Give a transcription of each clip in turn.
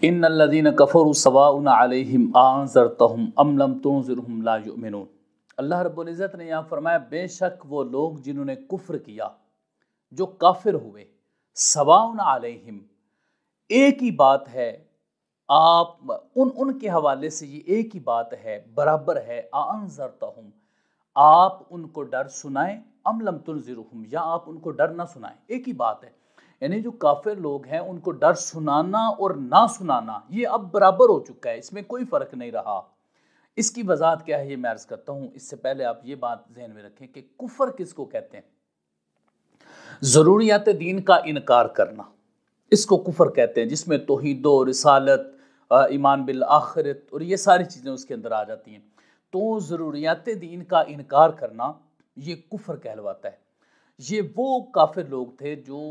ان الذین کفروا سواء علیہم اانذرتہم ام لم تنذرہم لا یؤمنون۔ اللہ رب العزت نے یہاں فرمایا بے شک وہ لوگ جنہوں نے کفر کیا، جو کافر ہوئے، سواء علیہم، ایک ہی بات ہے، آپ ان کے حوالے سے یہ ایک ہی بات ہے، برابر ہے، اانذرتہم، آپ ان کو ڈر سنائیں، ام لم تنذرہم، یا آپ ان کو ڈر نہ سنائیں، ایک ہی بات ہے۔ یعنی جو کافر لوگ ہیں ان کو ڈر سنانا اور نہ سنانا یہ اب برابر ہو چکا ہے، اس میں کوئی فرق نہیں رہا۔ اس کی وضاحت کیا ہے یہ میں عرض کرتا ہوں، اس سے پہلے آپ یہ بات ذہن میں رکھیں کہ کفر کس کو کہتے ہیں؟ ضروریات دین کا انکار کرنا، اس کو کفر کہتے ہیں، جس میں توحید و رسالت، ایمان بالآخرت اور یہ ساری چیزیں اس کے اندر آ جاتی ہیں۔ تو ضروریات دین کا انکار کرنا یہ کفر کہلواتا ہے۔ یہ وہ کافر لوگ تھے جو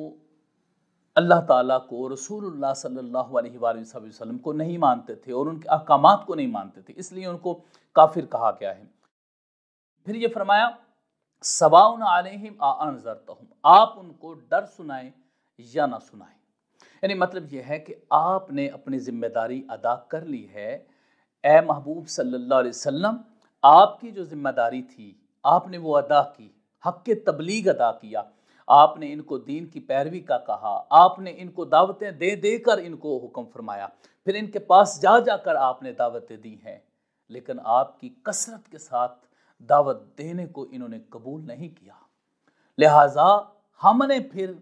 اللہ تعالیٰ کو، رسول اللہ صلی اللہ علیہ وآلہ وسلم کو نہیں مانتے تھے اور ان کے احکامات کو نہیں مانتے تھے، اس لیے ان کو کافر کہا گیا ہے۔ پھر یہ فرمایا سواء علیہم اانذرتہم، آپ ان کو ڈر سنائیں یا نہ سنائیں، یعنی مطلب یہ ہے کہ آپ نے اپنی ذمہ داری ادا کر لی ہے۔ اے محبوب صلی اللہ علیہ وسلم، آپ کی جو ذمہ داری تھی آپ نے وہ ادا کی، حق تبلیغ ادا کیا، آپ نے ان کو دین کی پیروی کا کہا، آپ نے ان کو دعوتیں دے دے کر ان کو حکم فرمایا، پھر ان کے پاس جا جا کر آپ نے دعوتیں دی ہیں، لیکن آپ کی کثرت کے ساتھ دعوت دینے کو انہوں نے قبول نہیں کیا۔ لہٰذا ہم نے پھر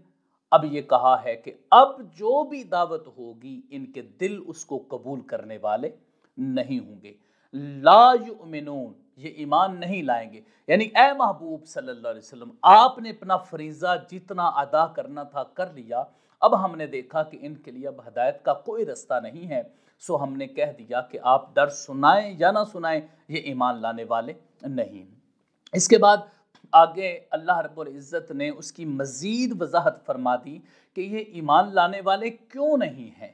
اب یہ کہا ہے کہ اب جو بھی دعوت ہوگی ان کے دل اس کو قبول کرنے والے نہیں ہوں گے۔ لا یؤمنون، یہ ایمان نہیں لائیں گے۔ یعنی اے محبوب صلی اللہ علیہ وسلم، آپ نے اپنا فریضہ جتنا ادا کرنا تھا کر لیا، اب ہم نے دیکھا کہ ان کے لیے اب ہدایت کا کوئی رستہ نہیں ہے، سو ہم نے کہہ دیا کہ آپ ڈر سنائیں یا نہ سنائیں، یہ ایمان لانے والے نہیں۔ اس کے بعد آگے اللہ رب العزت نے اس کی مزید وضاحت فرما دی کہ یہ ایمان لانے والے کیوں نہیں ہیں،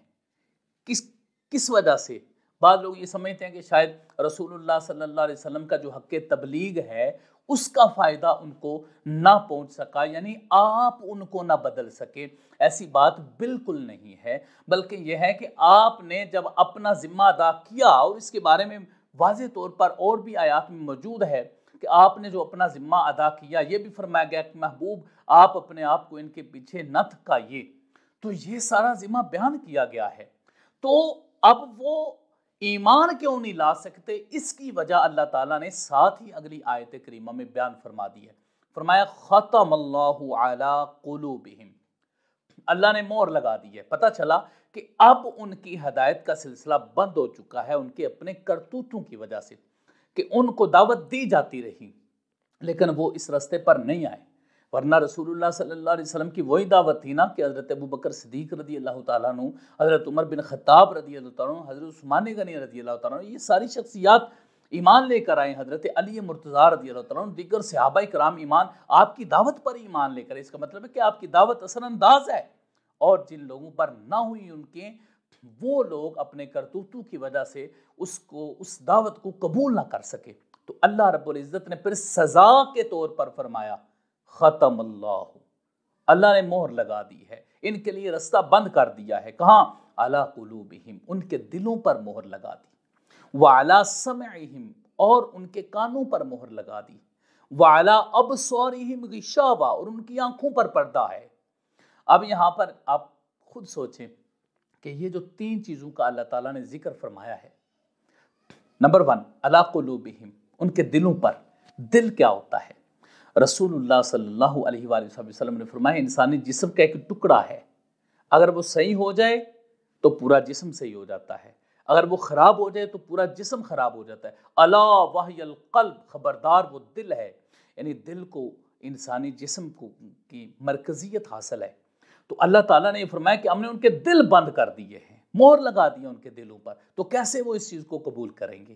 کس وجہ سے۔ بعض لوگ یہ سمجھتے ہیں کہ شاید رسول اللہ صلی اللہ علیہ وسلم کا جو حق تبلیغ ہے اس کا فائدہ ان کو نہ پہنچ سکا، یعنی آپ ان کو نہ بدل سکے۔ ایسی بات بالکل نہیں ہے، بلکہ یہ ہے کہ آپ نے جب اپنا ذمہ ادا کیا، اور اس کے بارے میں واضح طور پر اور بھی آیات میں موجود ہے کہ آپ نے جو اپنا ذمہ ادا کیا، یہ بھی فرمایا گیا کہ محبوب آپ اپنے آپ کو ان کے پیچھے نہ تھکائیے، تو یہ سارا ذمہ بیان کیا گیا ہے۔ تو اب وہ ایمان کیوں نہیں لا سکتے، اس کی وجہ اللہ تعالیٰ نے ساتھ ہی اگلی آیت کریمہ میں بیان فرما دی ہے۔ فرمایا ختم اللہ علی قلوبہم، اللہ نے مہر لگا دی ہے۔ پتہ چلا کہ اب ان کی ہدایت کا سلسلہ بند ہو چکا ہے ان کے اپنے کرتوتوں کی وجہ سے، کہ ان کو دعوت دی جاتی رہی لیکن وہ اس رستے پر نہیں آئے، ورنہ رسول اللہ صلی اللہ علیہ وسلم کی وہی دعوت تھی نا کہ حضرت ابوبکر صدیق رضی اللہ تعالیٰ عنہ، حضرت عمر بن خطاب رضی اللہ تعالیٰ عنہ، حضرت عثمان غنی رضی اللہ تعالیٰ عنہ، یہ ساری شخصیات ایمان لے کر آئے، حضرت علی مرتضیٰ رضی اللہ تعالیٰ عنہ، دیگر صحابہ کرام ایمان، آپ کی دعوت پر ایمان لے کر، اس کا مطلب ہے کہ آپ کی دعوت اثر انداز ہے، اور جن لوگوں پر نہ ہوئی ان کے، وہ لوگ اپنے کرتوتوں کی وجہ سے اس دعوت کو قبول نہ کر سکے۔ تو اللہ رب العزت نے پھر سزا کے طور پر فرمایا ختم اللہ نے مہر لگا دی ہے، ان کے لیے رستہ بند کر دیا ہے۔ کہاں؟ علی قلوبہم، ان کے دلوں پر مہر لگا دی، وعلی سمعہم، اور ان کے کانوں پر مہر لگا دی، وعلی ابصارہم غشاوہ، اور ان کی آنکھوں پر پردہ ہے۔ اب یہاں پر آپ خود سوچیں کہ یہ جو تین چیزوں کا اللہ تعالیٰ نے ذکر فرمایا ہے، نمبر 1 علی قلوبہم، ان کے دلوں پر۔ دل کیا ہوتا ہے؟ رسول اللہ صلی اللہ علیہ وآلہ وسلم نے فرمایا انسانی جسم کا ایک ٹکڑا ہے، اگر وہ صحیح ہو جائے تو پورا جسم صحیح ہو جاتا ہے، اگر وہ خراب ہو جائے تو پورا جسم خراب ہو جاتا ہے۔ الا وہی القلب، خبردار وہ دل ہے، یعنی دل کو انسانی جسم کی مرکزیت حاصل ہے۔ تو اللہ تعالیٰ نے یہ فرمایا کہ ہم نے ان کے دل بند کر دیے ہیں، مہر لگا دی ان کے دلوں پر، تو کیسے وہ اس چیز کو قبول کریں گے؟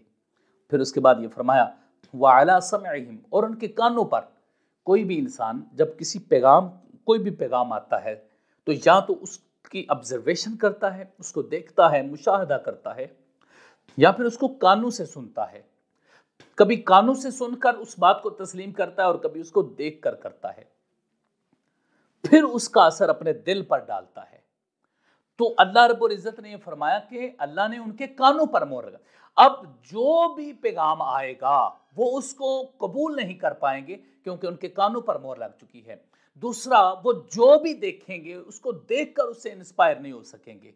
پھر اس کے بعد یہ فرمایا وعلی سمعہم، اور ان کے کانوں پر۔ کوئی بھی انسان جب کوئی بھی پیغام آتا ہے تو یا تو اس کی آبزرویشن کرتا ہے، اس کو دیکھتا ہے، مشاہدہ کرتا ہے، یا پھر اس کو کانوں سے سنتا ہے۔ کبھی کانوں سے سن کر اس بات کو تسلیم کرتا ہے اور کبھی اس کو دیکھ کر کرتا ہے، پھر اس کا اثر اپنے دل پر ڈالتا ہے۔ تو اللہ رب العزت نے یہ فرمایا کہ اللہ نے ان کے کانوں پر مہر لگا. اب جو بھی پیغام آئے گا وہ اس کو قبول نہیں کر پائیں گے کیونکہ ان کے کانوں پر مہر لگ چکی ہے. دوسرا، وہ جو بھی دیکھیں گے اس کو دیکھ کر اس سے انسپائر نہیں ہو سکیں گے.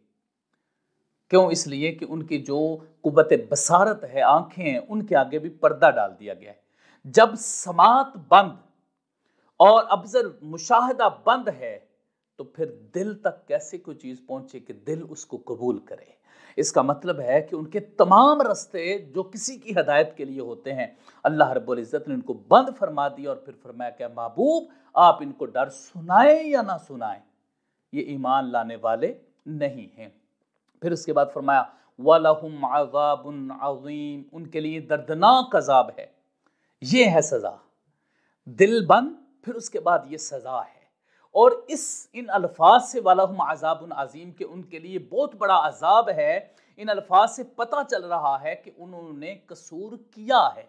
کیوں؟ اس لیے کہ ان کی جو قوت بصارت ہے، آنکھیں ہیں، ان کے آگے بھی پردہ ڈال دیا گیا ہے. جب سماعت بند اور ابصر مشاہدہ بند ہے تو پھر دل تک کیسے کوئی چیز پہنچے کہ دل اس کو قبول کرے. اس کا مطلب ہے کہ ان کے تمام راستے جو کسی کی ہدایت کے لیے ہوتے ہیں اللہ رب العزت نے ان کو بند فرما دیا، اور پھر فرمایا کہ محبوب آپ ان کو ڈر سنائیں یا نہ سنائیں، یہ ایمان لانے والے نہیں ہیں. پھر اس کے بعد فرمایا وَلَهُمْ عَذَابٌ عَظِيمٌ، ان کے لیے دردناک عذاب ہے. یہ ہے سزا، دل بند، پھر اس کے بعد یہ سزا ہے. اور ان الفاظ سے وَلَهُمْ عَذَابٌ عَظِيمٌ کہ ان کے لیے بہت بڑا عذاب ہے، ان الفاظ سے پتہ چل رہا ہے کہ انہوں نے قصور کیا ہے.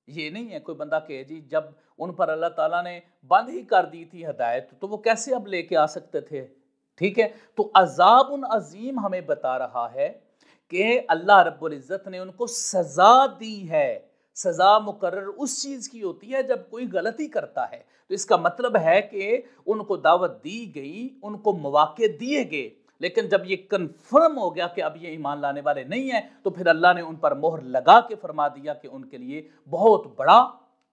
یہ نہیں ہے کوئی بندہ کہ جی جب ان پر اللہ تعالیٰ نے بند ہی کر دی تھی ہدایت تو وہ کیسے اب لے کے آ سکتے تھے. ٹھیک ہے، تو عذاب عظیم ہمیں بتا رہا ہے کہ اللہ رب العزت نے ان کو سزا دی ہے. سزا مقرر اس چیز کی ہوتی ہے جب کوئی غلطی کرتا ہے. تو اس کا مطلب ہے کہ ان کو دعوت دی گئی، ان کو مواقع دیے گئے، لیکن جب یہ کنفرم ہو گیا کہ اب یہ ایمان لانے والے نہیں ہیں تو پھر اللہ نے ان پر مہر لگا کے فرما دیا کہ ان کے لیے بہت بڑا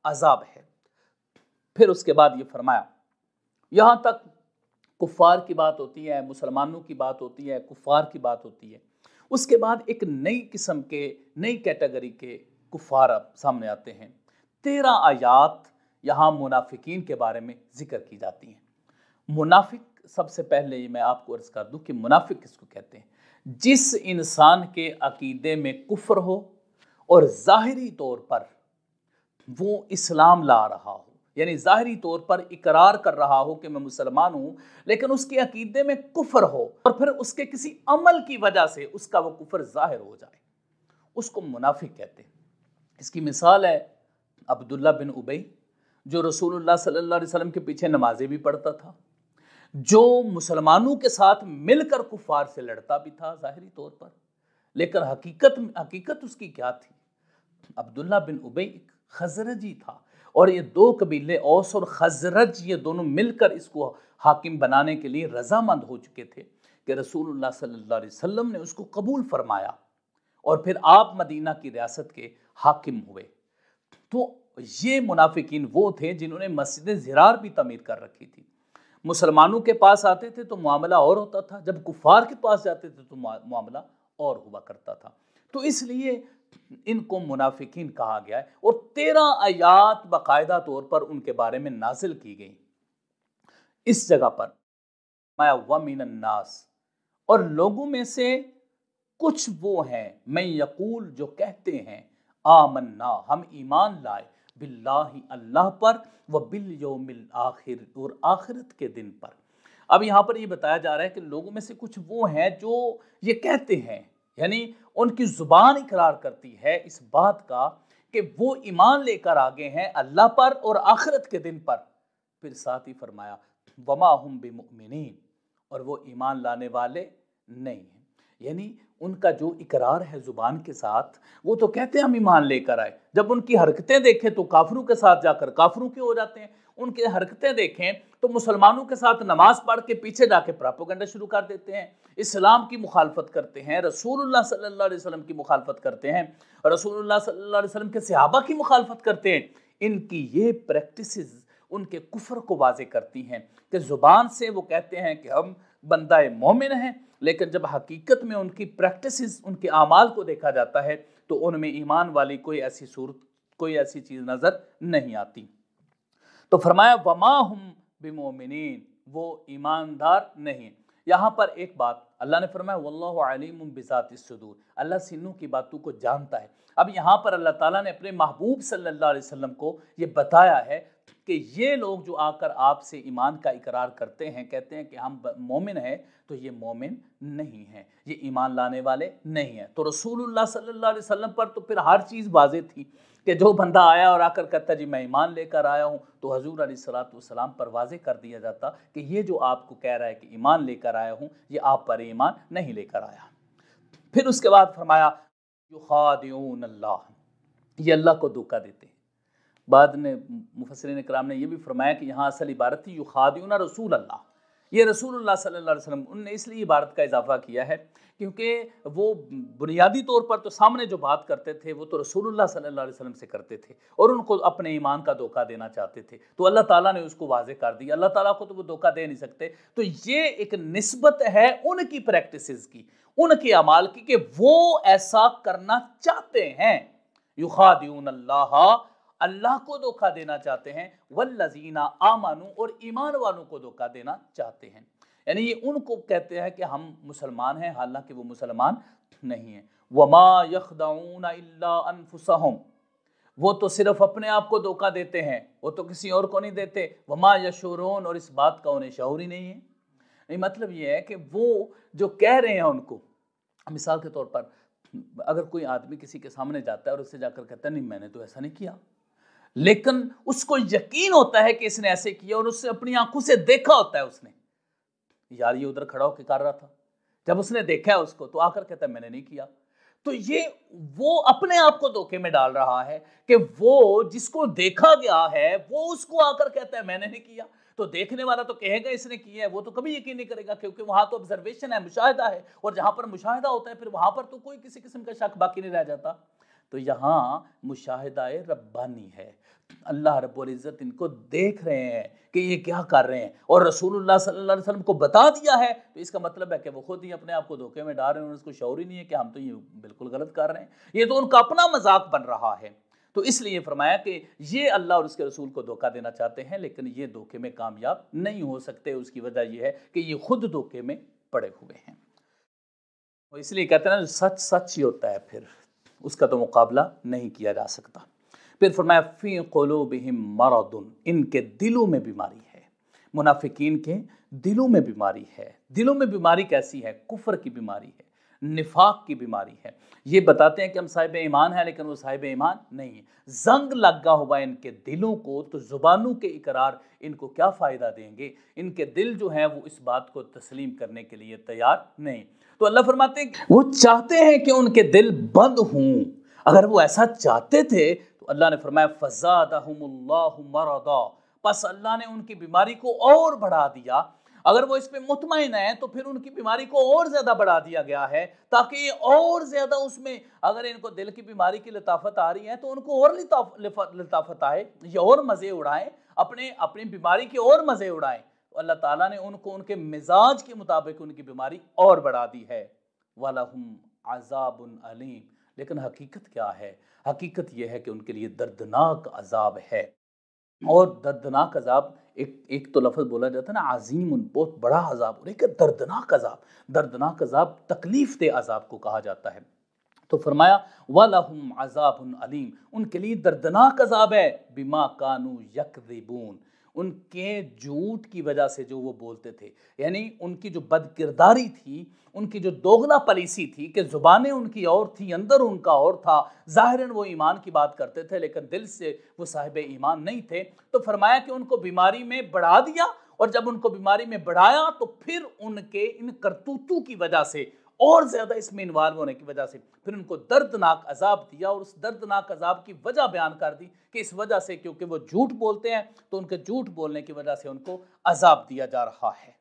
عذاب ہے. پھر اس کے بعد یہ فرمایا، یہاں تک کفار کی بات ہوتی ہے، مسلمانوں کی بات ہوتی ہے، کفار کی بات ہوتی ہے. اس کے بعد ایک نئی قسم کے، نئی کیٹیگری کے کفار اب سامنے آتے ہیں. 13 آیات یہاں منافقین کے بارے میں ذکر کی جاتی ہیں. منافق، سب سے پہلے میں آپ کو عرض کر دوں کہ منافق کس کو کہتے ہیں؟ جس انسان کے عقیدے میں کفر ہو اور ظاہری طور پر وہ اسلام لا رہا ہو، یعنی ظاہری طور پر اقرار کر رہا ہو کہ میں مسلمان ہوں، لیکن اس کے عقیدے میں کفر ہو اور پھر اس کے کسی عمل کی وجہ سے اس کا وہ کفر ظاہر ہو جائے، اس کو منافق کہتے ہیں. اس کی مثال ہے عبداللہ بن ابی، جو رسول اللہ صلی اللہ علیہ وسلم کے پیچھے نمازیں بھی پڑھتا تھا، جو مسلمانوں کے ساتھ مل کر کفار سے لڑتا بھی تھا ظاہری طور پر، لیکن حقیقت اس کی کیا تھی؟ عبداللہ بن ابی ایک خزرجی تھا، اور یہ دو قبیلے اوس اور خزرج یہ دونوں مل کر اس کو حاکم بنانے کے لیے رضامند ہو چکے تھے کہ رسول اللہ صلی اللہ علیہ وسلم نے اس کو قبول فرمایا اور پھر آپ مدینہ کی ریاست کے حاکم ہوئے. تو یہ منافقین وہ تھے جنہوں نے مسجد زرار بھی تعمیر کر رکھی تھی. مسلمانوں کے پاس آتے تھے تو معاملہ اور ہوتا تھا، جب کفار کے پاس جاتے تھے تو معاملہ اور ہوا کرتا تھا. تو اس لیے ان کو منافقین کہا گیا ہے، اور 13 آیات باقاعدہ طور پر ان کے بارے میں نازل کی گئی. اس جگہ پر وَمِنَ النَّاسِ، اور لوگوں میں سے کچھ وہ ہیں، میں یقول جو کہتے ہیں، آمنا ہم ایمان لائے، باللہ اللہ پر، وبالیوم الآخر اور آخرت کے دن پر. اب یہاں پر یہ بتایا جا رہا ہے کہ لوگوں میں سے کچھ وہ ہیں جو یہ کہتے ہیں، یعنی ان کی زبان اقرار کرتی ہے اس بات کا کہ وہ ایمان لے کر آگے ہیں اللہ پر اور آخرت کے دن پر. پھر ساتھ ہی فرمایا وما ہم بمؤمنین، اور وہ ایمان لانے والے نہیں ہیں. یعنی ان کا جو اقرار ہے زبان کے ساتھ، وہ تو کہتے ہیں ہم ایمان لے کر آئے، جب ان کی حرکتیں دیکھیں تو کافروں کے ساتھ جا کر کافروں کے ہو جاتے ہیں. ان کے حرکتیں دیکھیں تو مسلمانوں کے ساتھ نماز پڑھ کے پیچھے جا کے پراپوگنڈا شروع کر دیتے ہیں، اسلام کی مخالفت کرتے ہیں، رسول اللہ صلی اللہ علیہ وسلم کی مخالفت کرتے ہیں، رسول اللہ صلی اللہ علیہ وسلم کے صحابہ کی مخالفت کرتے ہیں. ان کی یہ پریکٹسز ان کے کفر کو واضح کرتی ہیں کہ زبان سے وہ کہتے ہیں کہ ہم بندہ مومن ہیں، لیکن جب حقیقت میں ان کی پریکٹسز، ان کے اعمال کو دیکھا جاتا ہے تو ان میں ایمان والی کوئی ایسی صورت، کوئی ایسی چیز نظر نہیں آتی. تو فرمایا وما ہم بمؤمنین، وہ ایماندار نہیں. یہاں پر ایک بات اللہ نے فرمایا واللہ علیم بذات الصدور، اللہ سینوں کی باتوں کو جانتا ہے. اب یہاں پر اللہ تعالیٰ نے اپنے محبوب صلی اللہ علیہ وسلم کو یہ بتایا ہے کہ یہ لوگ جو آ کر آپ سے ایمان کا اقرار کرتے ہیں، کہتے ہیں کہ ہم مومن ہیں، تو یہ مومن نہیں ہیں، یہ ایمان لانے والے نہیں ہیں. تو رسول اللہ صلی اللہ علیہ وسلم پر تو پھر ہر چیز واضح تھی کہ جو بندہ آیا اور آ کر کہتا جی میں ایمان لے کر آیا ہوں، تو حضور علیہ الصلوۃ والسلام پر واضح کر دیا جاتا کہ یہ جو آپ کو کہہ رہا ہے کہ ایمان لے کر آیا ہوں، یہ آپ پر ایمان نہیں لے کر آیا۔ پھر اس کے بعد فرمایا یخادعون اللہ، یہ اللہ کو دھوکہ دیتے ہیں۔ بعد نے مفسرین کرام نے یہ بھی فرمایا کہ یہاں اصل عبارت تھی یخادعون رسول اللہ، یہ رسول اللہ صلی اللہ علیہ وسلم، انہوں نے اس لیے عبارت کا اضافہ کیا ہے کیونکہ وہ بنیادی طور پر تو سامنے جو بات کرتے تھے وہ تو رسول اللہ صلی اللہ علیہ وسلم سے کرتے تھے اور ان کو اپنے ایمان کا دھوکہ دینا چاہتے تھے، تو اللہ تعالیٰ نے اس کو واضح کر دیا۔ اللہ تعالیٰ کو تو وہ دھوکہ دے نہیں سکتے، تو یہ ایک نسبت ہے ان کی پریکٹسز کی، ان کے اعمال کی، کہ وہ ایسا کرنا چاہتے ہیں۔ یخادعون اللہ، اللہ کو دھوکہ دینا چاہتے ہیں، والذین آمنوا، اور ایمان والوں کو دھوکہ دینا چاہتے ہیں۔ یعنی یہ ان کو کہتے ہیں کہ ہم مسلمان ہیں، حالانکہ وہ مسلمان نہیں ہیں۔ وما یخدعون الا انفسہم، وہ تو صرف اپنے آپ کو دھوکہ دیتے ہیں، وہ تو کسی اور کو نہیں دیتے۔ وما یشعرون، اور اس بات کا انہیں شعور ہی نہیں ہے۔ مطلب یہ ہے کہ وہ جو کہہ رہے ہیں ان کو، مثال کے طور پر اگر کوئی آدمی کسی کے سامنے جاتا ہے اور اس سے جا کر کہتا ہے نہیں میں نے تو ایسا نہیں کیا، لیکن اس کو یقین ہوتا ہے کہ اس نے ایسے کیا اور اس سے اپنی آنکھوں سے دیکھا ہوتا ہے، اس نے یار یہ ادھر کھڑا ہو کے کر رہا تھا، جب اس نے دیکھا ہے اس کو تو آ کر کہتا ہے میں نے نہیں کیا، تو یہ وہ اپنے آپ کو دھوکے میں ڈال رہا ہے کہ وہ جس کو دیکھا گیا ہے وہ اس کو آ کر کہتا ہے میں نے نہیں کیا، تو دیکھنے والا تو کہے گا اس نے کیا ہے، وہ تو کبھی یقین نہیں کرے گا کیونکہ وہاں تو آبزرویشن ہے، مشاہدہ ہے، اور جہاں پر مشاہدہ ہوتا ہے پھر وہاں پر تو کوئی کسی قسم کا شک باقی نہیں رہ جاتا۔ تو یہاں مشاہدہ ربانی ہے، اللہ رب العزت ان کو دیکھ رہے ہیں کہ یہ کیا کر رہے ہیں، اور رسول اللہ صلی اللہ علیہ وسلم کو بتا دیا ہے، تو اس کا مطلب ہے کہ وہ خود ہی اپنے آپ کو دھوکے میں ڈال رہے ہیں اور اس کو شعور ہی نہیں ہے کہ ہم تو یہ بالکل غلط کر رہے ہیں، یہ تو ان کا اپنا مذاق بن رہا ہے۔ تو اس لیے فرمایا کہ یہ اللہ اور اس کے رسول کو دھوکہ دینا چاہتے ہیں، لیکن یہ دھوکے میں کامیاب نہیں ہو سکتے۔ اس کی وجہ یہ ہے کہ یہ خود دھوکے میں پڑے ہوئے ہیں، اس لیے کہتے ہیں نا سچ سچ ہی ہوتا ہے، پھر اس کا تو مقابلہ نہیں کیا جا سکتا۔ پھر فرمایا فی قلوبہم مرض، ان کے دلوں میں بیماری ہے، منافقین کے دلوں میں بیماری ہے۔ دلوں میں بیماری کیسی ہے؟ کفر کی بیماری ہے، نفاق کی بیماری ہے۔ یہ بتاتے ہیں کہ ہم صاحب ایمان ہیں لیکن وہ صاحب ایمان نہیں ہے، زنگ لگا ہوا ان کے دلوں کو، تو زبانوں کے اقرار ان کو کیا فائدہ دیں گے؟ ان کے دل جو ہیں وہ اس بات کو تسلیم کرنے کے لیے تیار نہیں۔ تو اللہ فرماتے ہیں وہ چاہتے ہیں کہ ان کے دل بند ہوں، اگر وہ ایسا چاہتے تھے تو اللہ نے فرمایا فزادہم اللہ مرضا، پس اللہ نے ان کی بیماری کو اور بڑھا دیا۔ اگر وہ اس پہ مطمئن ہیں تو پھر ان کی بیماری کو اور زیادہ بڑھا دیا گیا ہے تاکہ یہ اور زیادہ اس میں، اگر ان کو دل کی بیماری کی لطافت آ رہی ہے تو ان کو اور لطافت آئے، یہ اور مزے اڑائیں، اپنی بیماری کے اور مزے اڑائیں۔ تو اللہ تعالیٰ نے ان کو ان کے مزاج کے مطابق ان کی بیماری اور بڑھا دی ہے۔ وَلَهُمْ عَذَابٌ عَلِيمٌ، لیکن حقیقت کیا ہے؟ حقیقت یہ ہے کہ ان کے لیے دردناک عذاب ہے، اور دردناک عذاب ایک تو لفظ بولا جاتا ہے نا عظیم، بہت بڑا عذاب، اور ایک دردناک عذاب۔ دردناک عذاب تکلیف دہ عذاب کو کہا جاتا ہے۔ تو فرمایا وَلَهُمْ عَذَابٌ عَلِيمٌ، ان کے لیے دردناک عذاب ہے، بِمَا كَانُوا يَكْذِبُونَ، ان کے جھوٹ کی وجہ سے جو وہ بولتے تھے، یعنی ان کی جو بد کرداری تھی، ان کی جو دوغلا پلیسی تھی کہ زبانیں ان کی اور تھی، اندر ان کا اور تھا، ظاہراً وہ ایمان کی بات کرتے تھے لیکن دل سے وہ صاحب ایمان نہیں تھے۔ تو فرمایا کہ ان کو بیماری میں بڑھا دیا، اور جب ان کو بیماری میں بڑھایا تو پھر ان کرتوتوں کی وجہ سے اور زیادہ اس میں انوالو ہونے کی وجہ سے پھر ان کو دردناک عذاب دیا، اور اس دردناک عذاب کی وجہ بیان کر دی کہ اس وجہ سے کیونکہ وہ جھوٹ بولتے ہیں تو ان کے جھوٹ بولنے کی وجہ سے ان کو عذاب دیا جا رہا ہے۔